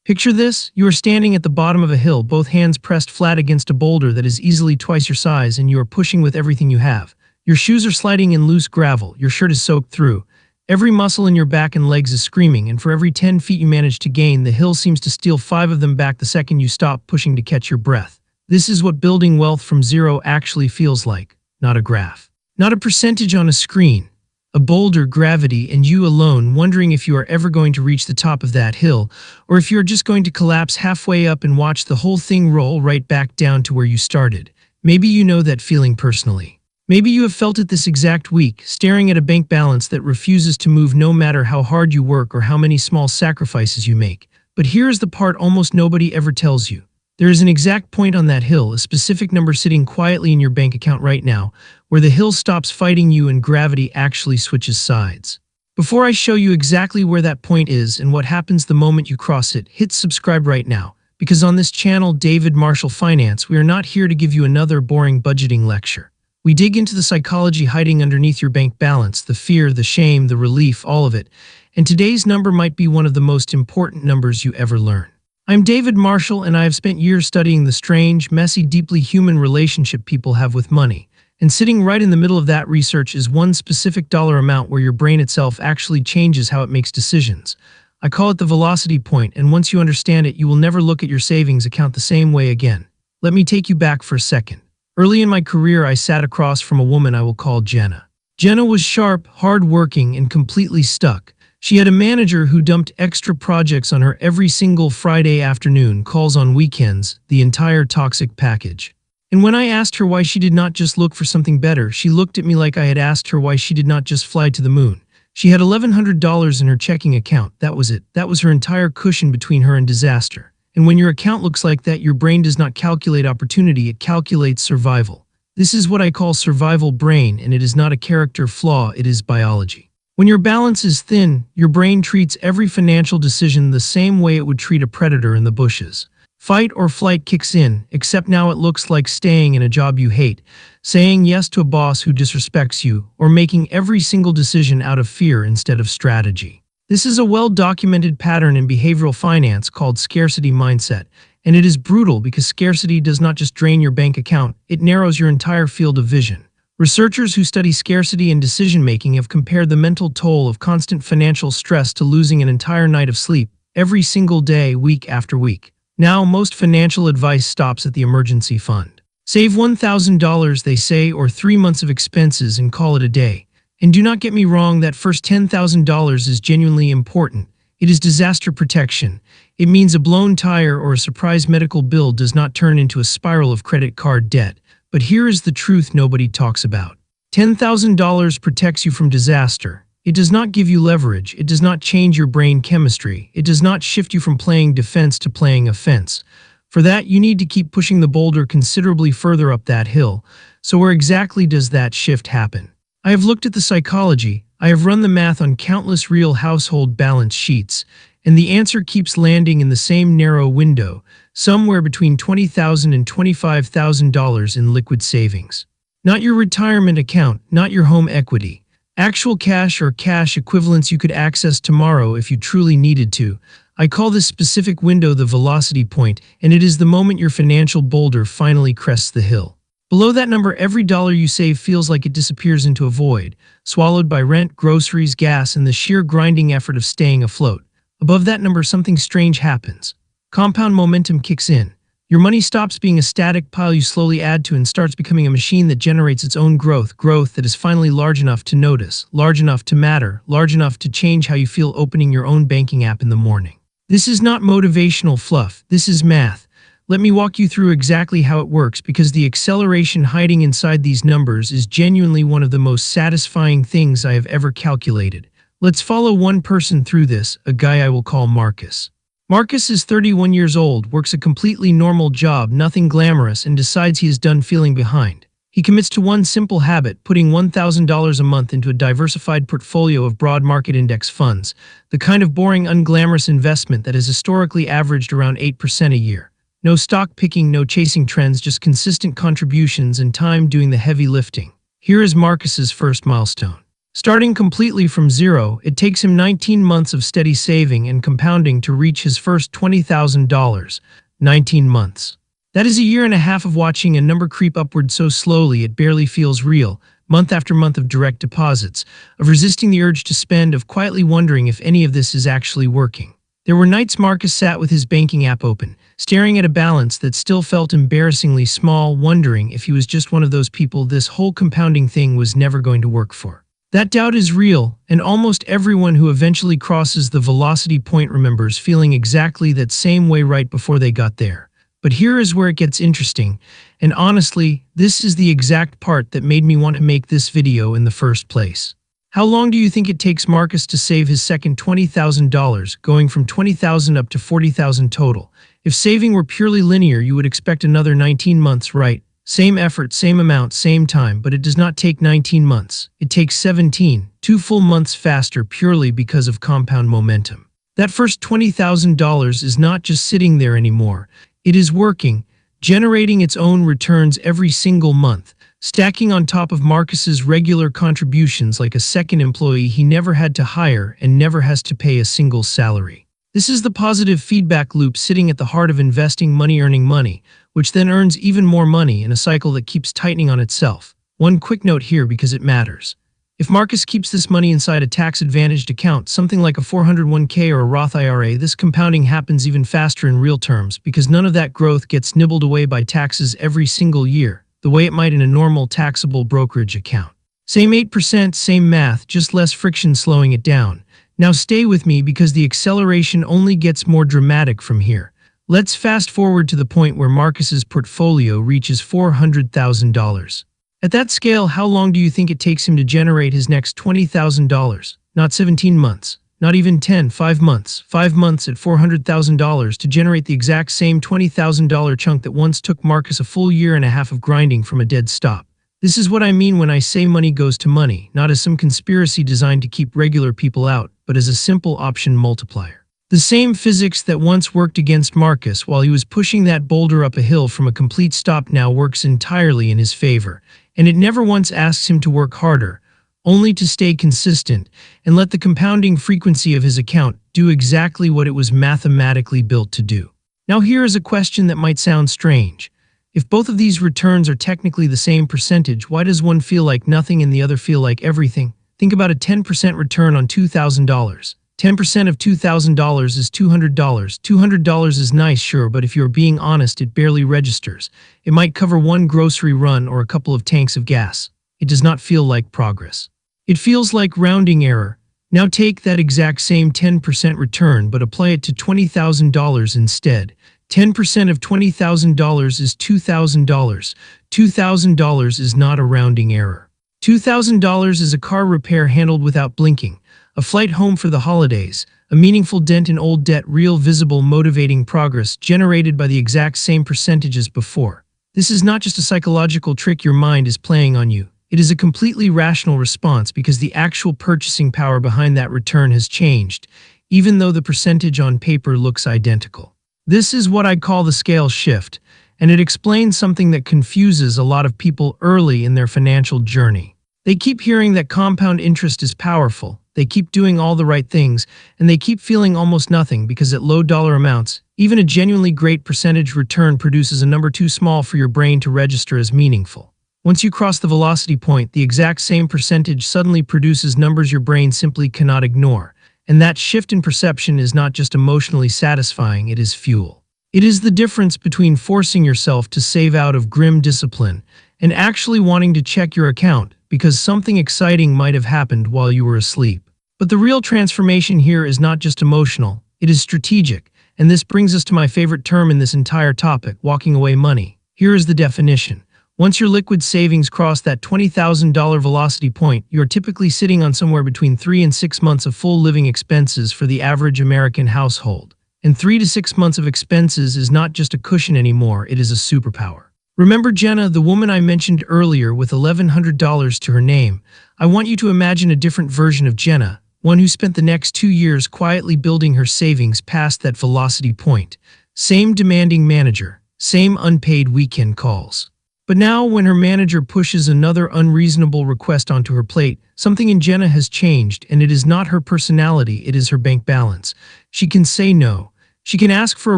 Picture this, you are standing at the bottom of a hill, both hands pressed flat against a boulder that is easily twice your size, and you are pushing with everything you have. Your shoes are sliding in loose gravel, your shirt is soaked through. Every muscle in your back and legs is screaming, and for every 10 feet you manage to gain, the hill seems to steal 5 of them back the second you stop pushing to catch your breath. This is what building wealth from zero actually feels like, not a graph. Not a percentage on a screen. A boulder, gravity, and you alone wondering if you are ever going to reach the top of that hill, or if you are just going to collapse halfway up and watch the whole thing roll right back down to where you started. Maybe you know that feeling personally. Maybe you have felt it this exact week, staring at a bank balance that refuses to move no matter how hard you work or how many small sacrifices you make. But here is the part almost nobody ever tells you. There is an exact point on that hill, a specific number sitting quietly in your bank account right now, where the hill stops fighting you and gravity actually switches sides. Before I show you exactly where that point is and what happens the moment you cross it, hit subscribe right now, because on this channel, David Marshall Finance, we are not here to give you another boring budgeting lecture. We dig into the psychology hiding underneath your bank balance, the fear, the shame, the relief, all of it. And today's number might be one of the most important numbers you ever learn. I'm David Marshall, and I have spent years studying the strange, messy, deeply human relationship people have with money. And sitting right in the middle of that research is one specific dollar amount where your brain itself actually changes how it makes decisions. I call it the velocity point, and once you understand it, you will never look at your savings account the same way again. Let me take you back for a second. Early in my career, I sat across from a woman I will call Jenna. Jenna was sharp, hard-working, and completely stuck. She had a manager who dumped extra projects on her every single Friday afternoon, calls on weekends, the entire toxic package. And when I asked her why she did not just look for something better, she looked at me like I had asked her why she did not just fly to the moon. She had $1,100 in her checking account. That was it. That was her entire cushion between her and disaster. And when your account looks like that, your brain does not calculate opportunity, it calculates survival. This is what I call survival brain, and it is not a character flaw, it is biology. When your balance is thin, your brain treats every financial decision the same way it would treat a predator in the bushes. Fight or flight kicks in, except now it looks like staying in a job you hate, saying yes to a boss who disrespects you, or making every single decision out of fear instead of strategy. This is a well-documented pattern in behavioral finance called scarcity mindset, and it is brutal because scarcity does not just drain your bank account, it narrows your entire field of vision. Researchers who study scarcity and decision-making have compared the mental toll of constant financial stress to losing an entire night of sleep, every single day, week after week. Now, most financial advice stops at the emergency fund. Save $1,000, they say, or 3 months of expenses and call it a day. And do not get me wrong, that first $10,000 is genuinely important. It is disaster protection. It means a blown tire or a surprise medical bill does not turn into a spiral of credit card debt. But here is the truth nobody talks about. $10,000 protects you from disaster. It does not give you leverage. It does not change your brain chemistry. It does not shift you from playing defense to playing offense. For that, you need to keep pushing the boulder considerably further up that hill. So where exactly does that shift happen? I have looked at the psychology. I have run the math on countless real household balance sheets, and the answer keeps landing in the same narrow window, somewhere between $20,000 and $25,000 in liquid savings. Not your retirement account, not your home equity. Actual cash or cash equivalents you could access tomorrow if you truly needed to. I call this specific window the velocity point, and it is the moment your financial boulder finally crests the hill. Below that number, every dollar you save feels like it disappears into a void, swallowed by rent, groceries, gas, and the sheer grinding effort of staying afloat. Above that number, something strange happens. Compound momentum kicks in. Your money stops being a static pile you slowly add to and starts becoming a machine that generates its own growth that is finally large enough to notice, large enough to matter, large enough to change how you feel opening your own banking app in the morning. This is not motivational fluff, this is math. Let me walk you through exactly how it works, because the acceleration hiding inside these numbers is genuinely one of the most satisfying things I have ever calculated. Let's follow one person through this, a guy I will call Marcus. Marcus is 31 years old, works a completely normal job, nothing glamorous, and decides he is done feeling behind. He commits to one simple habit, putting $1,000 a month into a diversified portfolio of broad market index funds, the kind of boring, unglamorous investment that has historically averaged around 8% a year. No stock picking, no chasing trends, just consistent contributions and time doing the heavy lifting. Here is Marcus's first milestone. Starting completely from zero, it takes him 19 months of steady saving and compounding to reach his first $20,000. 19 months. That is a year and a half of watching a number creep upward so slowly it barely feels real, month after month of direct deposits, of resisting the urge to spend, of quietly wondering if any of this is actually working. There were nights Marcus sat with his banking app open, staring at a balance that still felt embarrassingly small, wondering if he was just one of those people this whole compounding thing was never going to work for. That doubt is real, and almost everyone who eventually crosses the velocity point remembers feeling exactly that same way right before they got there. But here is where it gets interesting, and honestly, this is the exact part that made me want to make this video in the first place. How long do you think it takes Marcus to save his second $20,000, going from $20,000 up to $40,000 total? If saving were purely linear, you would expect another 19 months, right? Same effort, same amount, same time, but it does not take 19 months. It takes 17, 2 full months faster purely because of compound momentum. That first $20,000 is not just sitting there anymore. It is working, generating its own returns every single month, stacking on top of Marcus's regular contributions like a second employee he never had to hire and never has to pay a single salary. This is the positive feedback loop sitting at the heart of investing money earning money, which then earns even more money in a cycle that keeps tightening on itself. One quick note here because it matters. If Marcus keeps this money inside a tax-advantaged account, something like a 401k or a Roth IRA, this compounding happens even faster in real terms because none of that growth gets nibbled away by taxes every single year, the way it might in a normal taxable brokerage account. Same 8%, same math, just less friction slowing it down. Now stay with me because the acceleration only gets more dramatic from here. Let's fast forward to the point where Marcus's portfolio reaches $400,000. At that scale, how long do you think it takes him to generate his next $20,000? Not 17 months, not even 5 months. 5 months at $400,000 to generate the exact same $20,000 chunk that once took Marcus a full year and a half of grinding from a dead stop. This is what I mean when I say money goes to money, not as some conspiracy designed to keep regular people out, but as a simple option multiplier. The same physics that once worked against Marcus while he was pushing that boulder up a hill from a complete stop now works entirely in his favor, and it never once asks him to work harder, only to stay consistent and let the compounding frequency of his account do exactly what it was mathematically built to do. Now here is a question that might sound strange. If both of these returns are technically the same percentage, why does one feel like nothing and the other feel like everything? Think about a 10% return on $2,000. 10% of $2,000 is $200. $200 is nice, sure, but if you're being honest, it barely registers. It might cover one grocery run or a couple of tanks of gas. It does not feel like progress. It feels like rounding error. Now take that exact same 10% return, but apply it to $20,000 instead. 10% of $20,000 is $2,000. $2,000 is not a rounding error. $2,000 is a car repair handled without blinking, a flight home for the holidays, a meaningful dent in old debt, real visible motivating progress generated by the exact same percentage as before. This is not just a psychological trick your mind is playing on you. It is a completely rational response because the actual purchasing power behind that return has changed, even though the percentage on paper looks identical. This is what I call the scale shift, and it explains something that confuses a lot of people early in their financial journey. They keep hearing that compound interest is powerful, they keep doing all the right things, and they keep feeling almost nothing because at low dollar amounts, even a genuinely great percentage return produces a number too small for your brain to register as meaningful. Once you cross the velocity point, the exact same percentage suddenly produces numbers your brain simply cannot ignore. And that shift in perception is not just emotionally satisfying, it is fuel. It is the difference between forcing yourself to save out of grim discipline and actually wanting to check your account because something exciting might have happened while you were asleep. But the real transformation here is not just emotional, it is strategic. And this brings us to my favorite term in this entire topic, walking away money. Here is the definition. Once your liquid savings cross that $20,000 velocity point, you are typically sitting on somewhere between 3 and 6 months of full living expenses for the average American household. And 3 to 6 months of expenses is not just a cushion anymore, it is a superpower. Remember Jenna, the woman I mentioned earlier with $1,100 to her name? I want you to imagine a different version of Jenna, one who spent the next 2 years quietly building her savings past that velocity point. Same demanding manager, same unpaid weekend calls. But now, when her manager pushes another unreasonable request onto her plate, something in Jenna has changed, and it is not her personality, it is her bank balance. She can say no. She can ask for a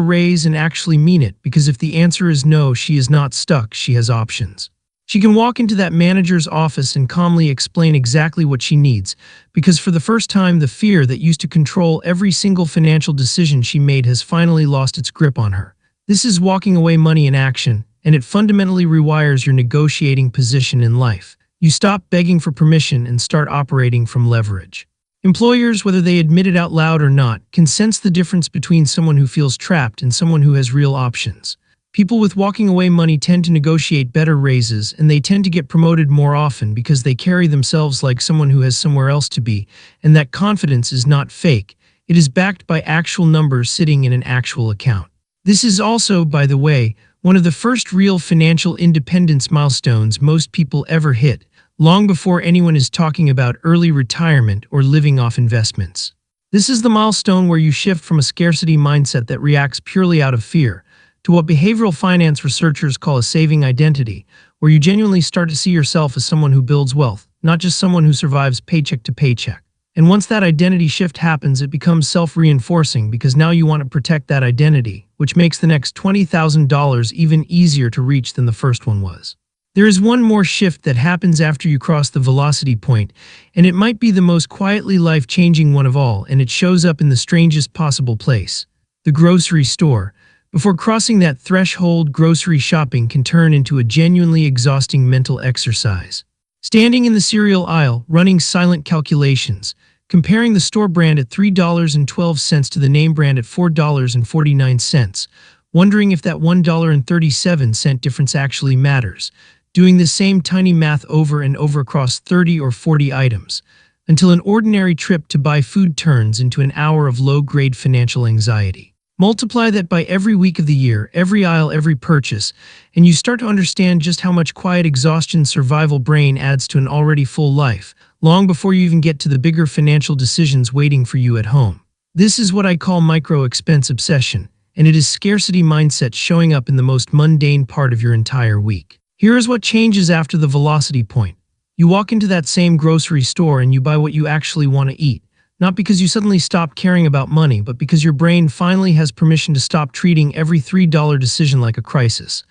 raise and actually mean it, because if the answer is no, she is not stuck, she has options. She can walk into that manager's office and calmly explain exactly what she needs, because for the first time, the fear that used to control every single financial decision she made has finally lost its grip on her. This is walking away money in action, and it fundamentally rewires your negotiating position in life. You stop begging for permission and start operating from leverage. Employers, whether they admit it out loud or not, can sense the difference between someone who feels trapped and someone who has real options. People with walking away money tend to negotiate better raises, and they tend to get promoted more often because they carry themselves like someone who has somewhere else to be, and that confidence is not fake. It is backed by actual numbers sitting in an actual account. This is also, by the way, one of the first real financial independence milestones most people ever hit, long before anyone is talking about early retirement or living off investments. This is the milestone where you shift from a scarcity mindset that reacts purely out of fear to what behavioral finance researchers call a saving identity, where you genuinely start to see yourself as someone who builds wealth, not just someone who survives paycheck to paycheck. And once that identity shift happens, it becomes self-reinforcing because now you want to protect that identity, which makes the next $20,000 even easier to reach than the first one was. There is one more shift that happens after you cross the velocity point, and it might be the most quietly life-changing one of all, and it shows up in the strangest possible place: the grocery store. Before crossing that threshold, grocery shopping can turn into a genuinely exhausting mental exercise. Standing in the cereal aisle, running silent calculations, comparing the store brand at $3.12 to the name brand at $4.49, wondering if that $1.37 difference actually matters, doing the same tiny math over and over across 30 or 40 items, until an ordinary trip to buy food turns into an hour of low-grade financial anxiety. Multiply that by every week of the year, every aisle, every purchase, and you start to understand just how much quiet exhaustion survival brain adds to an already full life, long before you even get to the bigger financial decisions waiting for you at home. This is what I call micro-expense obsession, and it is scarcity mindset showing up in the most mundane part of your entire week. Here is what changes after the velocity point. You walk into that same grocery store and you buy what you actually want to eat. Not because you suddenly stop caring about money, but because your brain finally has permission to stop treating every $3 decision like a crisis.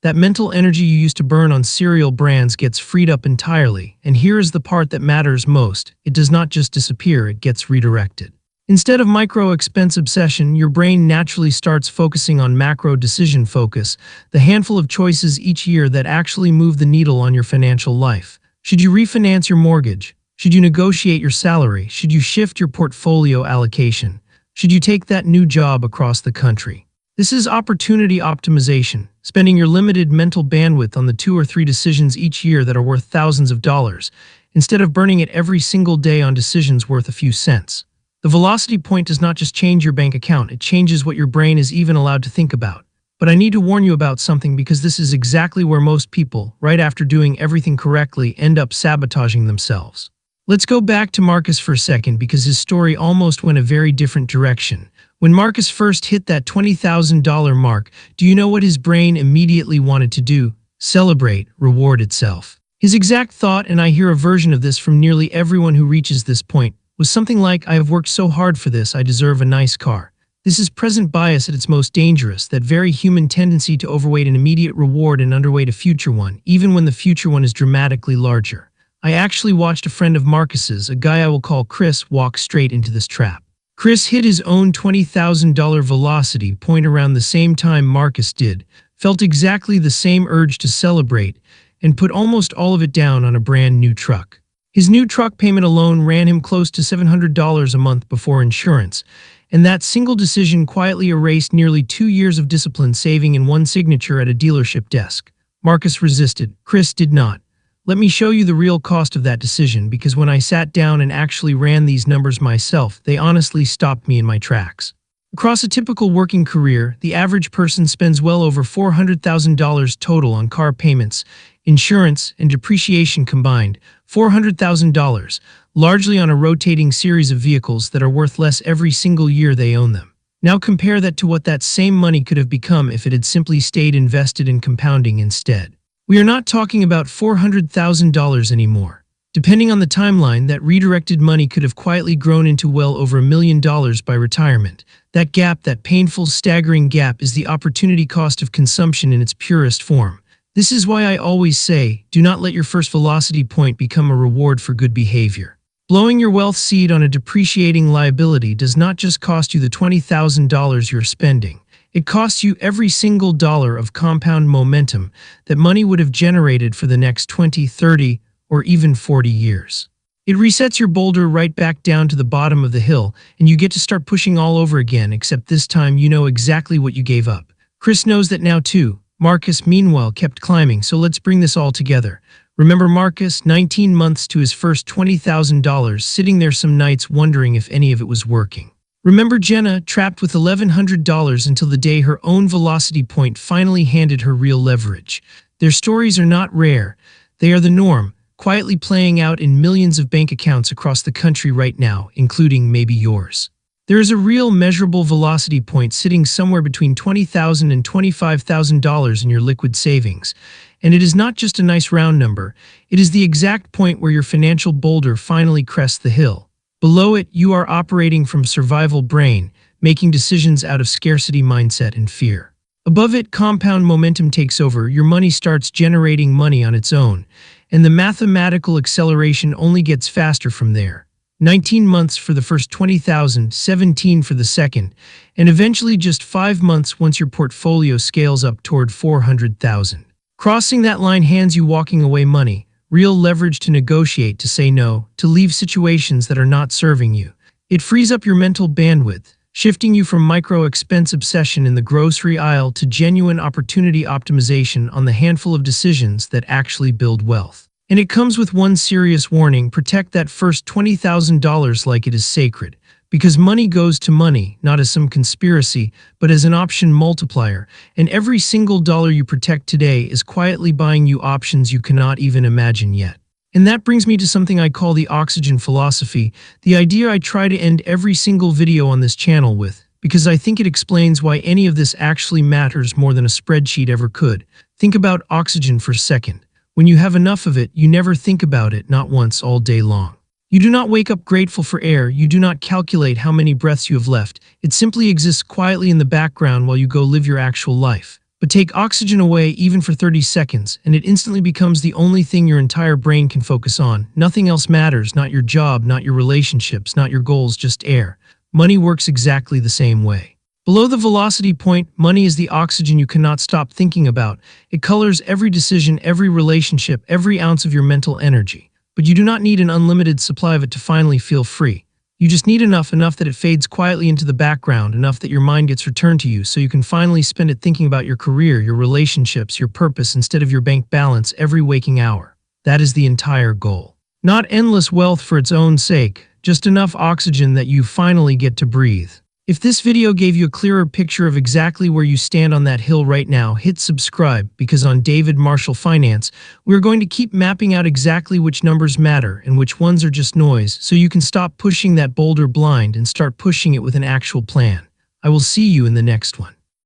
That mental energy you used to burn on cereal brands gets freed up entirely, and here is the part that matters most. It does not just disappear, it gets redirected. Instead of micro-expense obsession, your brain naturally starts focusing on macro-decision focus, the handful of choices each year that actually move the needle on your financial life. Should you refinance your mortgage? Should you negotiate your salary? Should you shift your portfolio allocation? Should you take that new job across the country? This is opportunity optimization, spending your limited mental bandwidth on the 2 or 3 decisions each year that are worth thousands of dollars, instead of burning it every single day on decisions worth a few cents. The velocity point does not just change your bank account, it changes what your brain is even allowed to think about. But I need to warn you about something, because this is exactly where most people, right after doing everything correctly, end up sabotaging themselves. Let's go back to Marcus for a second, because his story almost went a very different direction. When Marcus first hit that $20,000 mark, do you know what his brain immediately wanted to do? Celebrate, reward itself. His exact thought, and I hear a version of this from nearly everyone who reaches this point, was something like, "I have worked so hard for this, I deserve a nice car." This is present bias at its most dangerous, that very human tendency to overweight an immediate reward and underweight a future one, even when the future one is dramatically larger. I actually watched a friend of Marcus's, a guy I will call Chris, walk straight into this trap. Chris hit his own $20,000 velocity point around the same time Marcus did, felt exactly the same urge to celebrate, and put almost all of it down on a brand new truck. His new truck payment alone ran him close to $700 a month before insurance, and that single decision quietly erased nearly 2 years of discipline saving in one signature at a dealership desk. Marcus resisted. Chris did not. Let me show you the real cost of that decision, because when I sat down and actually ran these numbers myself, they honestly stopped me in my tracks. Across a typical working career, the average person spends well over $400,000 total on car payments, insurance, and depreciation combined, $400,000, largely on a rotating series of vehicles that are worth less every single year they own them. Now compare that to what that same money could have become if it had simply stayed invested in compounding instead. We are not talking about $400,000 anymore. Depending on the timeline, that redirected money could have quietly grown into well over $1 million by retirement. That gap, that painful, staggering gap, is the opportunity cost of consumption in its purest form. This is why I always say, do not let your first velocity point become a reward for good behavior. Blowing your wealth seed on a depreciating liability does not just cost you the $20,000 you're spending. It costs you every single dollar of compound momentum that money would have generated for the next 20, 30, or even 40 years. It resets your boulder right back down to the bottom of the hill, and you get to start pushing all over again, except this time you know exactly what you gave up. Chris knows that now too. Marcus, meanwhile, kept climbing, so let's bring this all together. Remember Marcus, 19 months to his first $20,000, sitting there some nights wondering if any of it was working. Remember Jenna, trapped with $1,100 until the day her own velocity point finally handed her real leverage. Their stories are not rare. They are the norm, quietly playing out in millions of bank accounts across the country right now, including maybe yours. There is a real measurable velocity point sitting somewhere between $20,000 and $25,000 in your liquid savings. And it is not just a nice round number, it is the exact point where your financial boulder finally crests the hill. Below it, you are operating from survival brain, making decisions out of scarcity mindset and fear. Above it, compound momentum takes over, your money starts generating money on its own, and the mathematical acceleration only gets faster from there. 19 months for the first 20,000, 17 for the second, and eventually just 5 months once your portfolio scales up toward 400,000. Crossing that line hands you walking away money, real leverage to negotiate, to say no, to leave situations that are not serving you. It frees up your mental bandwidth, shifting you from micro-expense obsession in the grocery aisle to genuine opportunity optimization on the handful of decisions that actually build wealth. And it comes with one serious warning: protect that first $20,000 like it is sacred. Because money goes to money, not as some conspiracy, but as an option multiplier, and every single dollar you protect today is quietly buying you options you cannot even imagine yet. And that brings me to something I call the oxygen philosophy, the idea I try to end every single video on this channel with, because I think it explains why any of this actually matters more than a spreadsheet ever could. Think about oxygen for a second. When you have enough of it, you never think about it, not once all day long. You do not wake up grateful for air, you do not calculate how many breaths you have left. It simply exists quietly in the background while you go live your actual life. But take oxygen away even for 30 seconds, and it instantly becomes the only thing your entire brain can focus on. Nothing else matters, not your job, not your relationships, not your goals, just air. Money works exactly the same way. Below the velocity point, money is the oxygen you cannot stop thinking about. It colors every decision, every relationship, every ounce of your mental energy. But you do not need an unlimited supply of it to finally feel free. You just need enough that it fades quietly into the background, enough that your mind gets returned to you so you can finally spend it thinking about your career, your relationships, your purpose instead of your bank balance every waking hour. That is the entire goal. Not endless wealth for its own sake, just enough oxygen that you finally get to breathe. If this video gave you a clearer picture of exactly where you stand on that hill right now, hit subscribe, because on David Marshall Finance, we're going to keep mapping out exactly which numbers matter and which ones are just noise, so you can stop pushing that boulder blind and start pushing it with an actual plan. I will see you in the next one.